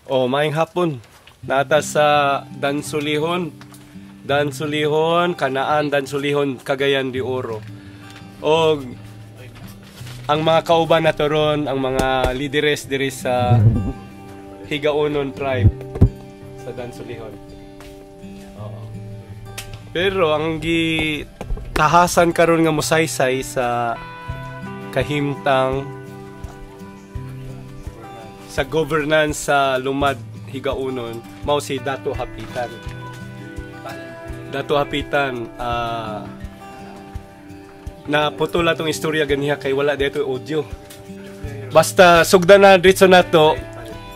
O, maayong hapon. Nata sa Dansulihon. Dansulihon, Kanaan, Dansulihon, Cagayan de Oro. O, ang mga kauban na toron, ang mga lideres diri sa Higaonon tribe sa Dansulihon. Oo. Pero ang gitahasan karon nga mosaysay sa kahimtang sa governance sa Lumad Higaonon mao si Dato Hapitan. Dato Hapitan na putula tong istorya ganiha kay wala dito audio. Basta sugdan na dito nato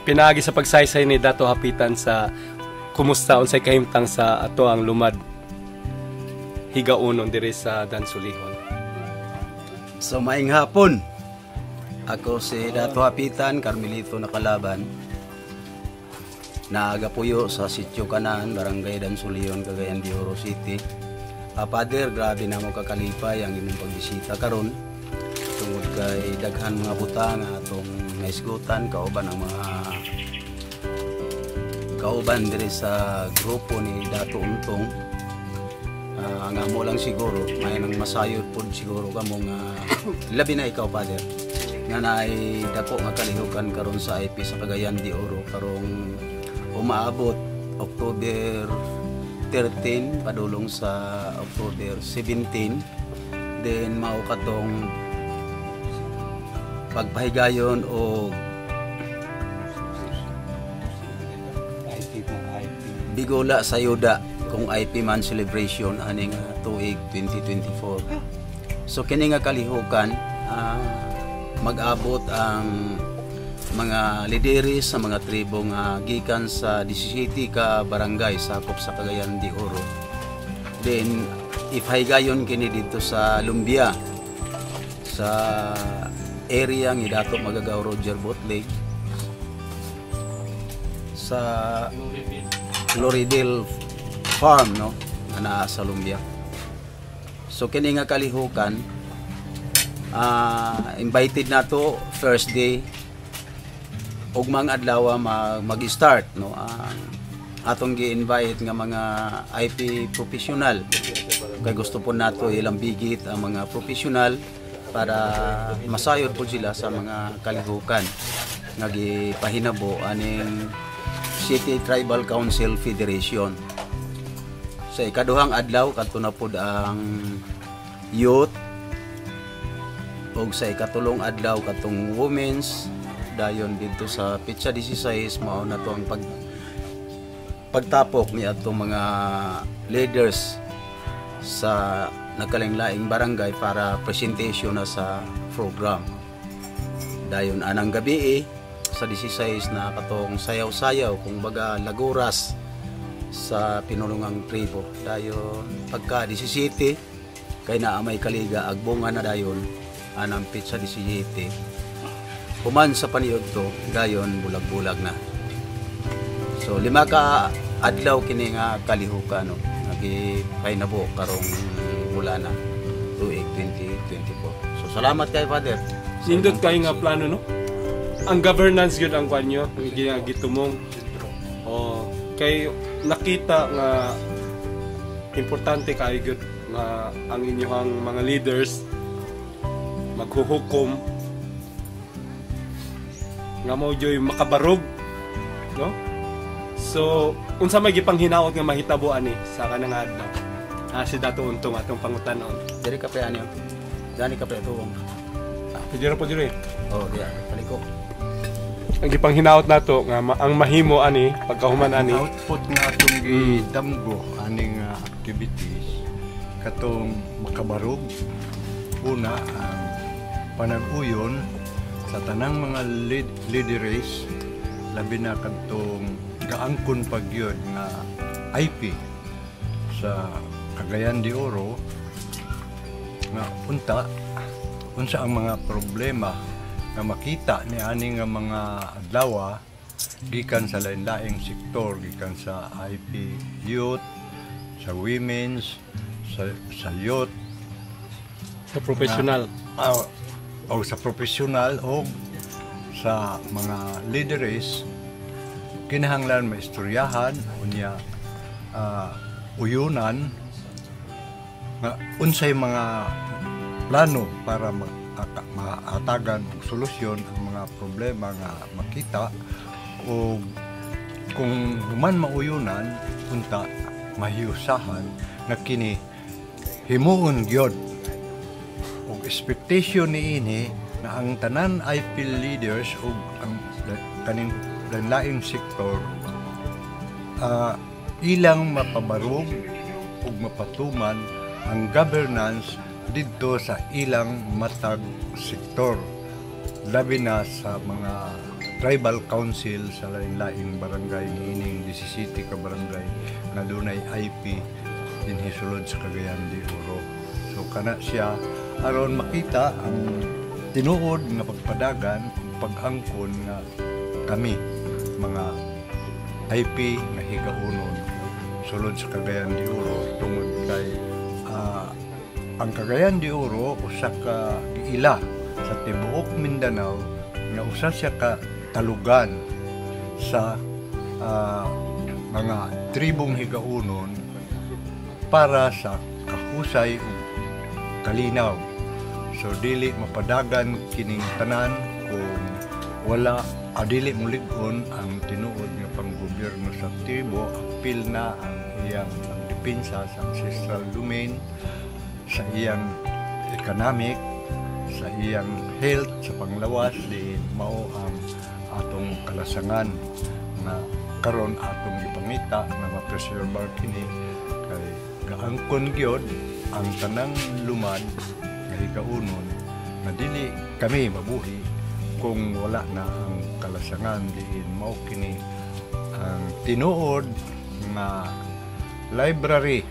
pinaagi sa pagsaysay ni Dato Hapitan sa kumusta unsay kahimtang sa ato ang Lumad Higaonon diri sa Dansulihon. So maing hapon. Ako si Dato Hapitan, Carmelito Nakalaban. Naagapuyo sa Sitio Kanan, Barangay Dansulihon, Cagayan de Oro City. Father, grabe na mo kakalipay ang imong pagbisita karon. Tungod kay daghan mga butang atong naisgutan kauban ang mga kauban diri sa grupo ni Dato Untong. Ang amo lang siguro, may nang masayod pod siguro kamong labi na ikaw, Father. Nga naay dako nga kalihukan karon sa IP sa Cagayan de Oro karong umaabot October 13 padulong sa October 17. Then mao katong pagpahigayon o bigula sa yuda kung IP man celebration aning tuig 2024. So kini nga kalihukan mag-abot ang mga lideres sa mga tribo nga gikan sa 17 ka barangay sakop sa Cagayan de Oro. Then ipahigayon kini dito sa Lumbia sa area ni Dato Magagaw Roger Botley sa Floridel Farm, no, na sa Lumbia. So kini nga kalihukan invited na to first day ug mga adlaw mag-start, no, atong gi-invite nga mga IP professional kay gusto po nato ilang bigit ang mga professional para masayod po sila sa mga kalihukan nga gipahinabo aning City Tribal Council Federation. Sa ikaduhang adlaw kadto na pod ang youth og sa ikatulong adlaw katong women's dayon dito sa Pitsa 16 mao na to ang pagtapok ni atong mga leaders sa nagkalain-laing barangay para presentation na sa program. Dayon anang gabi sa 16 na katong sayaw-sayaw kung baga laguras sa pinulungang tribo. Dayon pagka 17 kay naa may kaliga agbunga na dayon anang Pitsa 17. Human sa paniyod to, dayon bulag-bulag na. So 5 ka adlaw kini nga kalihukan, no, nagipahinabo karong bulan na tuig 2024. So salamat kay Father. Nindot kay nga plano, no? Ang governance gyud ang kanyo, gitumong. O kay nakita nga importante kay gyud nga ang inyong mga leaders maghuhukom nga mo joy makabarog, no? So unsa may gipanghinaot nga mahitabo ani sa kanang adlaw si Dato Untong atong pangutanon Diri ka pa ani gani ka pa tuwong pwede ra po diri diya paliko ang gipanghinaot nato nga ang mahimo ani pagkahuman ani output nga atong gidamgo aning activities katong makabarog una ang panag-uyon sa tanang mga lideres labi na kadtong gaangkon pagyod nga IP sa Cagayan de Oro nga unsa ang mga problema nga makita ni ani nga mga adlaw gikan sa lain-laing sektor, gikan sa IP youth, sa women's, sa youth, sa professional o sa professional o sa mga leaders kinahanglan maistoryahan unya uyunan nga unsay mga plano para maatagan og solusyon ang mga problema nga makita o kung human mauyunan unta mahiusahan nga kini himuon gyud og expectation niini na ang tanan IP leaders ug ang kaning lain sektor ilang mapabarog ug mapatuman ang governance didto sa ilang matag sektor, labi na sa mga tribal council sa lain-laing barangay niining 17 ka barangay na dunay IP dinhi sulod sa Cagayan de Oro. So kana siya aron makita ang tinuod nga pagpadagan ug pag-angkon nga kami mga IP nga higaunon sulod sa Cagayan de Oro tungod kay ang Cagayan de Oro usa ka giila sa tibuok Mindanao nga usa siya ka talugan sa mga tribong higaunon para sa kahusay ug kalinaw. So dili mapadagan kining tanan kung wala dili mulig-on ang tinuod nga panggobyerno sa tribo, apil na ang iyang pagdepensa sa ancestral domain, sa iyang economic, sa iyang health, sa panglawas, di mao ang atong kalasangan na karon atong ipangita na ma-preserve kini kay gaangkon gyud ang tanang lumad nga higaunon na dili kami mabuhi kung wala na ang kalasangan. Diin mao kini ang tinuod nga library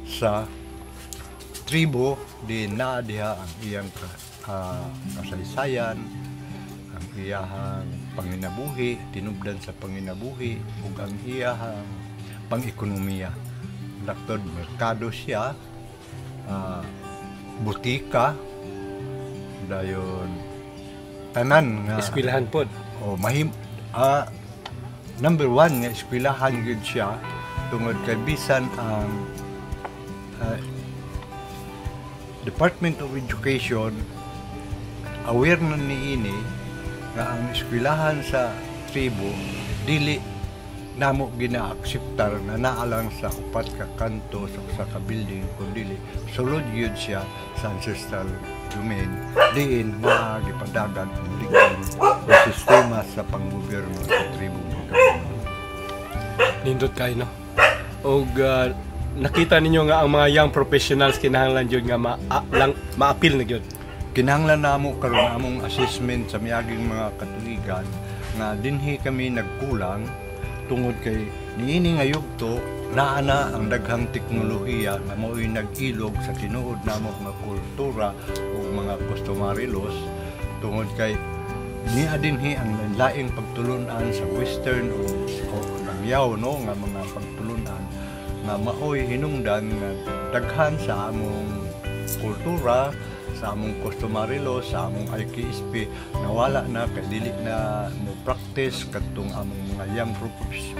sa tribo di naa diha ang iyang kasaysayan, ang iyahang panginabuhi, tinubdan sa panginabuhi ug ang iyahang pang-ekonomiya. Daktod merkado siya, butika, dayon tanan nga Eskwelahan pod. number one nga eskwelahan gyud siya tungod kay bisan ang Department of Education aware na niini nga ang eskwelahan sa tribo dili namo gina-akseptar na naalang sa upat ka kanto sa usa ka building kundi sulod gyud siya sa ancestral domain diin magipadagan ang ligon sa sistema sa panggobyerno sa tribo. Nindot kayo, no? Og nakita ninyo nga ang mga young professionals kinahanglan jud nga ma-appeal na jud. Kinahanglan namo karon among assessment sa miaging mga katuigan nga dinhi kami nagkulang tungod kay niini nga yugto naa na ang daghang teknolohiya na mao'y nag-ilog sa tinuod namo nga kultura ug mga customary laws tungod kay niya dinhi ang laing pagtulunan sa western o langyaw no nga mga pagtulunan nga mao'y hinungdan nga daghan sa among kultura, sa among customary law, sa among IKSP nawala na kay dili na mo practice kadtong among mga young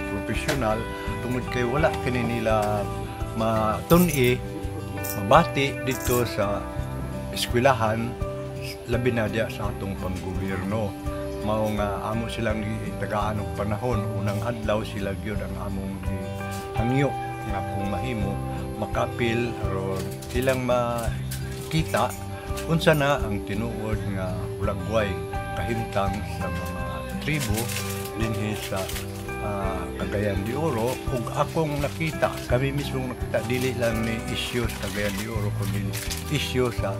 professional tungod kay wala kini nila matun-i mabati dito sa eskwelahan labi na diya sa atong panggobyerno. Mao nga amo silang tagaan og panahon unang adlaw sila gyud ang among hangyo nga kung mahimo makapil aron silang makita unsa na ang tinuod nga ulagway kahimtang sa mga tribo dinhi sa Cagayan de Oro ug akong nakita kami mismo nakita dili lang ni issue sa Cagayan de Oro kundi issue sa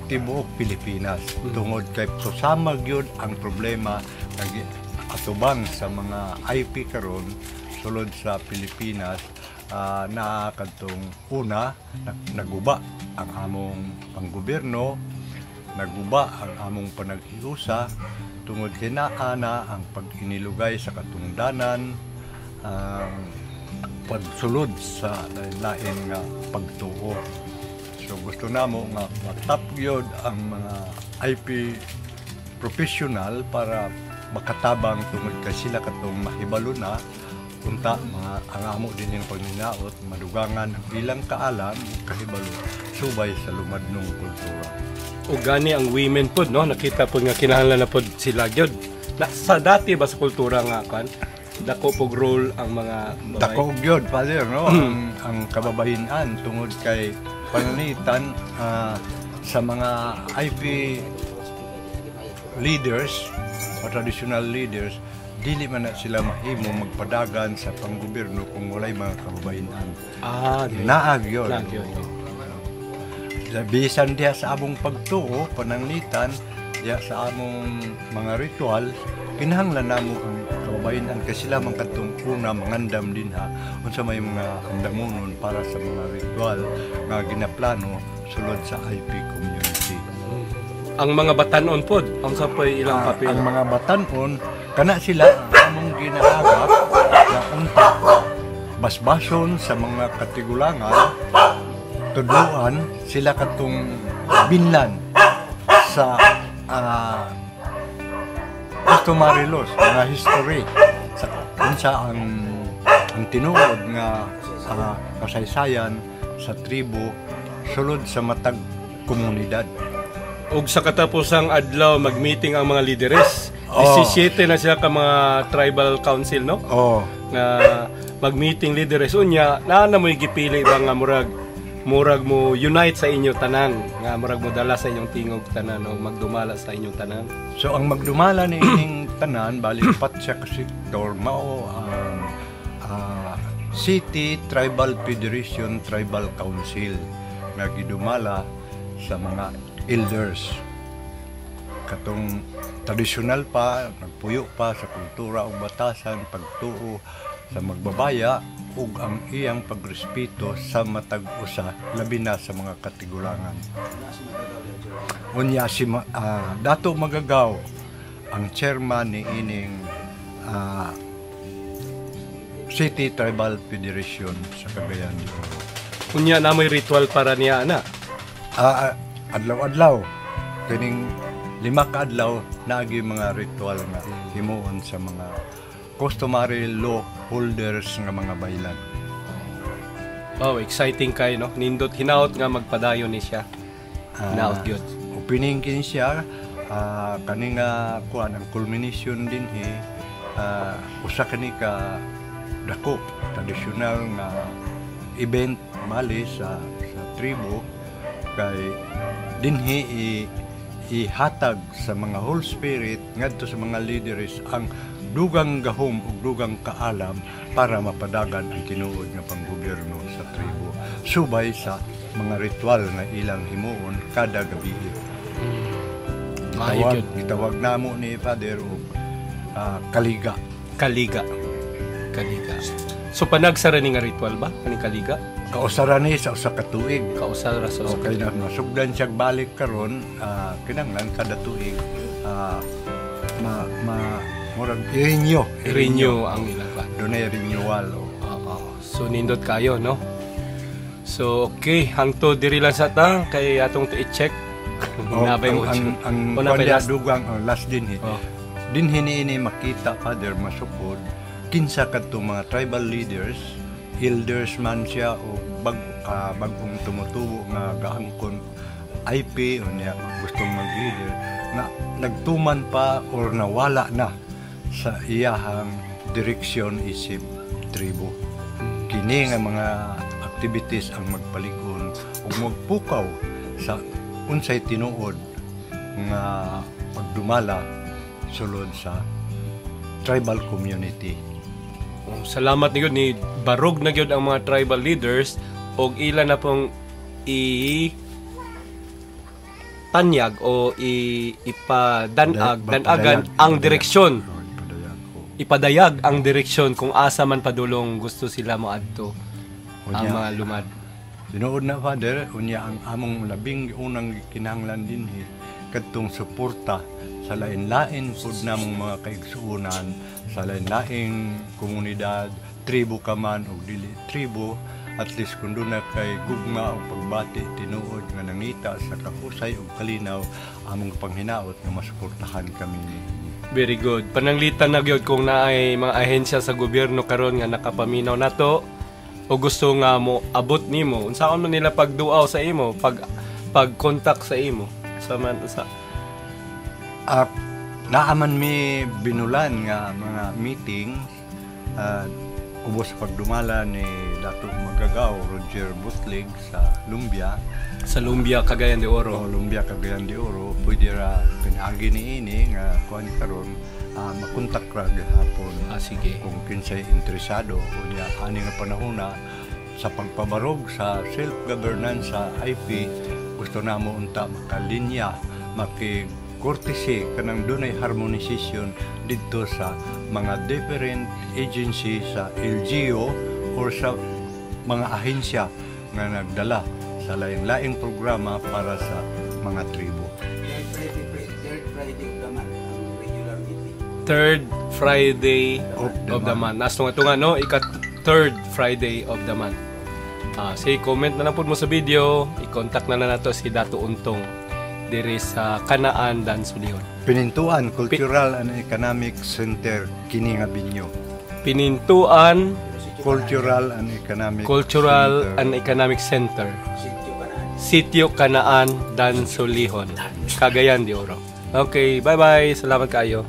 tibuok Pilipinas tungod kay susama gyud ang problema atubang sa mga IP karon sulod sa Pilipinas na kadtong una naguba ang among panggobyerno, naguba ang among panaghiusa tungod kay naa na ang pag-inilugay sa katungdanan, ang pagsulod sa lain nga pagtuo. So gusto namo nga matap gyud ang mga IP professional para makatabang tungod kay sila katong mahibalo na unta ang amo din yung pagninaot madugangan ang ilang kaalam kahibalo subay sa lumadnong kultura. O gani ang women pod, no? Nakita po nga kinahanglan na pod sila gyud. Sa dati ba sa kultura nga kan, dako pog role ang mga babae? Dako gyud father, no? ang kababahinan tungod kay pananitan sa mga IP leaders o traditional leaders, dili man na sila mahimo magpadagan sa panggobyerno kung walay mga kababahinan. Naag yun. Bisan diya sa among pagtuo, pananglitan, diya sa among mga ritual, kinahanglan namo ang kababahinan kasi sila man katong una mangandam din ha unsa may mga andamonon para sa mga ritual nga ginaplano sulod sa IP community. Ang mga batanon pod, ang sa pay ilang papel. Ang mga batanon kana sila among ginaagap na unta basbason sa mga katigulangan, tudloan sila katong binlan sa customary laws, mga history sa unsa ang tinuod nga kasaysayan sa tribo sulod sa matag komunidad. Ug sa katapusang adlaw mag-meeting ang mga lideres. 17 na sila ka mga tribal council, no? Na mag-meeting lideres unya na mo gipili ba nga murag mo unite sa inyo tanan, nga murag mo dala sa inyong tingog tanan o magdumala sa inyong tanan. So ang magdumala ni ining tanan bali pat siya ka sektor mao ang City Tribal Federation Tribal Council nga gidumala sa mga elders. Katong tradisyonal pa, nagpuyo pa sa kultura o batasan, pagtuo sa magbabaya ug ang iyang pagrespeto sa matag usa labi na sa mga katigulangan. Unya si Dato Magagaw ang chairman ni ining City Tribal Federation sa Cagayan de Oro. Unya na may ritual para niya ana. Adlaw-adlaw kining 5 ka adlaw naagi mga ritual nga himuon sa mga customary law holders nga mga baylan. Exciting kay no. Nindot hinaot nga magpadayon ni siya. Hinaot gyud. Opening kini siya kani nga kuan ang culmination din usa kani ka dako traditional nga event mali sa tribo kay dinhi ihatag sa mga whole spirit ngadto sa mga leaders ang dugang gahom ug dugang kaalam para mapadagan ang tinuod nga panggobyerno sa tribo subay sa mga ritual nga ilang himuon kada gabi. Gitawag namo ni Father og kaliga. So panagsara ni nga ritual ba kaning kaliga? Kausara ni sa usa ka tuig. Kausara sa usa ka tuig. Nasugdan siya balik karon kinahanglan kada tuig murag renew ang ilang pa. Dunay renewal. So nindot kayo no. So okay, hangto diri lang sa ta kay atong i-check. Nabay mo ang dugang last din dinhi ini makita Father masukod kinsa kadto mga tribal leaders, elders man siya o bagong tumutubo nga gaangkon IP unya gustong mag-leader na nagtuman pa or nawala na sa iyahang direksyon isip tribo. Kini nga mga activities ang magpalig-on ug magpukaw sa unsay tinuod nga pagdumala sulod sa tribal community. Salamat ni ni barog na gyud ang mga tribal leaders og ila na pong tanyag o danagan ang direksyon. Ipadayag ang direksyon kung asa man padulong gusto sila moadto ang mga lumad. Tinuod na Father, unya ang among labing unang kinahanglan dinhi kadtong suporta sa lain-lain pud namong mga kaigsuonan sa lain-laing komunidad, tribo ka man o dili tribo, at least kung doon na kay gugma o pagbati tinuod nga nangita sa kahusay o kalinaw among panghinaot nga masuportahan kami ni Very good. Pananglitan na gyud kung naay mga ahensya sa gobyerno karon nga nakapaminaw nato o gusto nga mo abot nimo. Unsaon man nila pagduaw sa imo, pag-contact sa imo. Naaman mi binulan nga mga meeting ubos pagdumala ni Dato Magagaw Roger Butlig sa Lumbia. Sa Lumbia, Cagayan de Oro. Lumbia, Cagayan de Oro. Pwede ra pinaagi ni ini nga kuan karon makontak ra gihapon. Sige. Kung kinsay interesado o niya ani nga panahona sa pagpabarog sa self-governance sa IP, gusto na mo unta makalinya, maki-courtesy kanang dunay harmonization dito sa mga different agency sa LGU or sa mga ahensya nga nagdala sa laing-laing programa para sa mga tribo. Third Friday of the month. Nastong ito nga, no? Third Friday of the month. Say, comment na lang po mo sa video. I-contact na lang nato si Dato Untong diri sa Kanaan, Dansulihon. Pinintuan Cultural and Economic Center, Kini nga Binyo. Pinintuan Cultural and Economic Center. Sitio Kanaan, Dansulihon, Cagayan de Oro. Okay, bye-bye. Salamat kayo.